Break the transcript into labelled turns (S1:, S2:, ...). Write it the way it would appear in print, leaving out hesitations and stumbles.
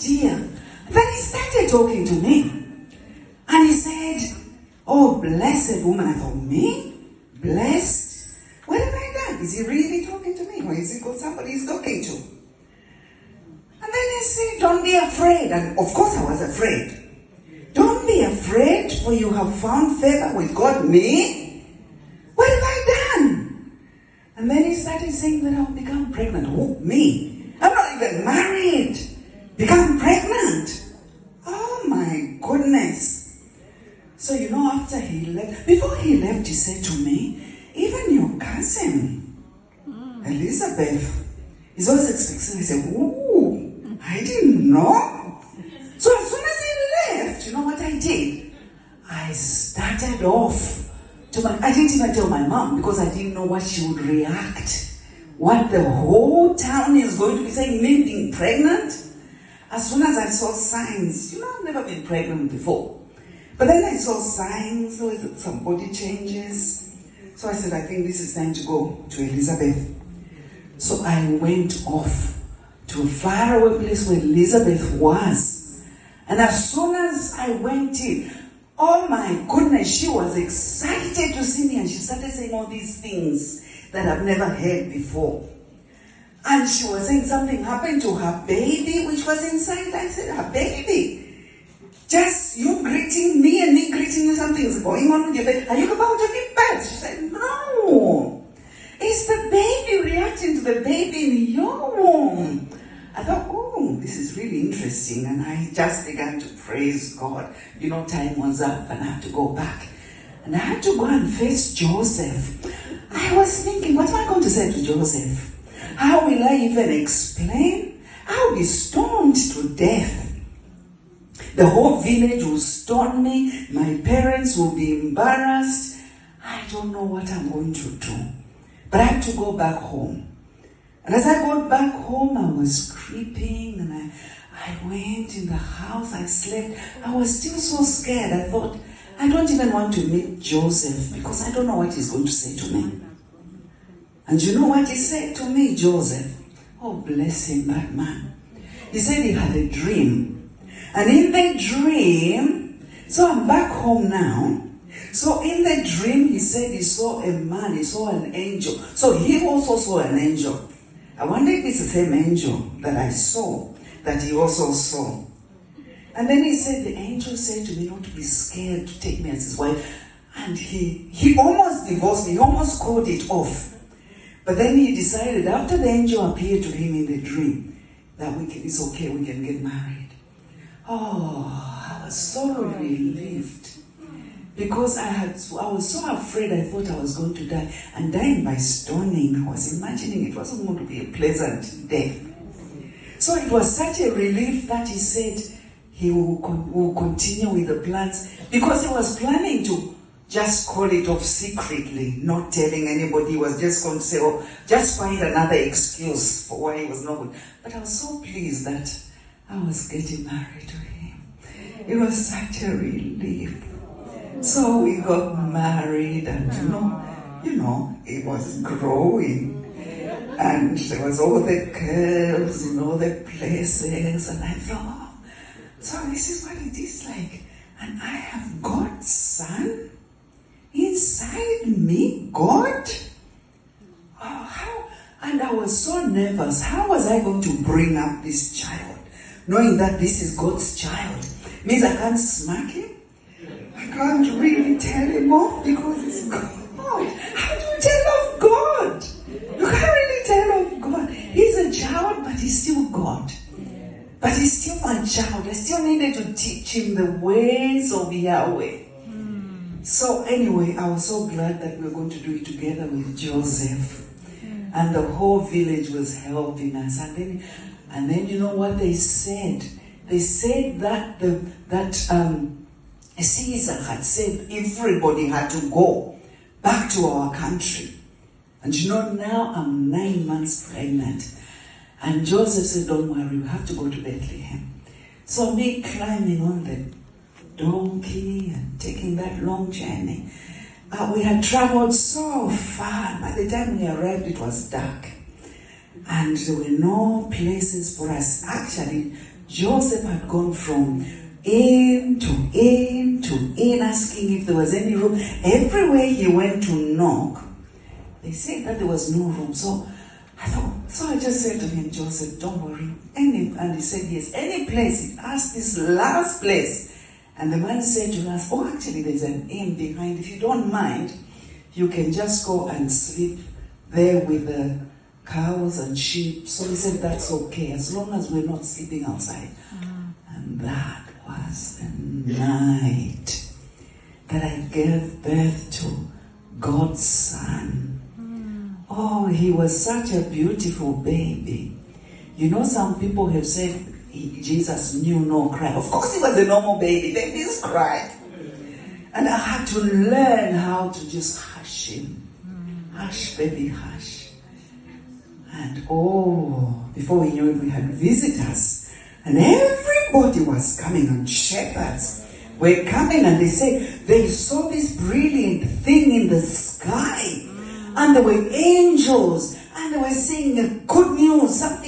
S1: dear. Then he started talking to me. And he said, oh, blessed woman. I thought, me? Blessed? What have I done? Is he really talking to me? Or is it got somebody he's talking to? And then he said, don't be afraid. And of course I was afraid. Don't be afraid, for you have found favor with God. Me? What have I done? And then he started saying that I'll become pregnant. Oh, me? I'm not even married. Become pregnant? Oh my goodness. So after he left, before he left, he said to me, even your cousin, Elizabeth, is always expecting. I said, ooh, I didn't know. So as soon as he left, you know what I did? I started off I didn't even tell my mom because I didn't know what she would react. What the whole town is going to be saying, me being pregnant. As soon as I saw signs, I've never been pregnant before. But then I saw signs, some body changes. So I said, I think this is time to go to Elizabeth. So I went off to a faraway place where Elizabeth was. And as soon as I went in, oh my goodness, she was excited to see me, and she started saying all these things that I've never heard before. And she was saying something happened to her baby, which was inside. I said, her baby? Just you greeting me and me greeting you, something's going on with your baby. Are you about to give birth? She said, no. It's the baby reacting to the baby in your womb. I thought, oh, this is really interesting. And I just began to praise God. Time was up and I had to go back. And I had to go and face Joseph. I was thinking, what am I going to say to Joseph? How will I even explain? I'll be stoned to death. The whole village will stone me. My parents will be embarrassed. I don't know what I'm going to do. But I had to go back home. And as I got back home, I was creeping and I went in the house, I slept. I was still so scared. I thought, I don't even want to meet Joseph because I don't know what he's going to say to me. And you know what he said to me, Joseph? Oh, bless him, that man. He said he had a dream. And in the dream, so I'm back home now. So in the dream, he said he saw a man, he saw an angel. So he also saw an angel. I wonder if it's the same angel that I saw, that he also saw. And then he said, the angel said to me not to be scared, to take me as his wife. And he almost divorced me, he almost called it off. But then he decided, after the angel appeared to him in the dream, that it's okay, we can get married. Oh, I was so relieved. Because I was so afraid, I thought I was going to die. And dying by stoning, I was imagining it wasn't going to be a pleasant death. So it was such a relief that he said he will continue with the plans. Because he was planning to just call it off secretly, not telling anybody. He was just going to say, oh, just find another excuse for why he was not good. But I was so pleased that I was getting married to him. It was such a relief. So we got married and you know, it was growing. And there was all the curves in all the places. And I thought, so this is what it is like. And I have God's son inside me, God? Oh, how? And I was so nervous. How was I going to bring up this child? Knowing that this is God's child. Means I can't smack him. I can't really tell him off because it's God. How do you tell off God? You can't really tell off God. He's a child, but he's still God. But he's still my child. I still needed to teach him the ways of Yahweh. So anyway, I was so glad that we were going to do it together with Joseph. And the whole village was helping us. And then you know what they said? They said that Caesar had said everybody had to go back to our country. And you know, now I'm 9 months pregnant. And Joseph said, don't worry, we have to go to Bethlehem. So me climbing on the donkey and taking that long journey. We had traveled so far. By the time we arrived, it was dark. And there were no places for us. Actually, Joseph had gone from in to in to in, asking if there was any room. Everywhere he went to knock, they said that there was no room. So I just said to him, Joseph, don't worry. And he said, yes, any place. He asked this last place. And the man said to us, oh, actually, there's an inn behind. If you don't mind, you can just go and sleep there with the cows and sheep. So he said, that's okay, as long as we're not sleeping outside. And that was the night that I gave birth to God's son. Oh, he was such a beautiful baby. You know, some people have said Jesus knew no cry. Of course he was a normal baby. Babies cry. And I had to learn how to just hush him. Hush, baby, hush. And before we knew it, we had visitors. And everybody was coming, and shepherds were coming, and they said they saw this brilliant thing in the sky. And there were angels, and they were saying good news, something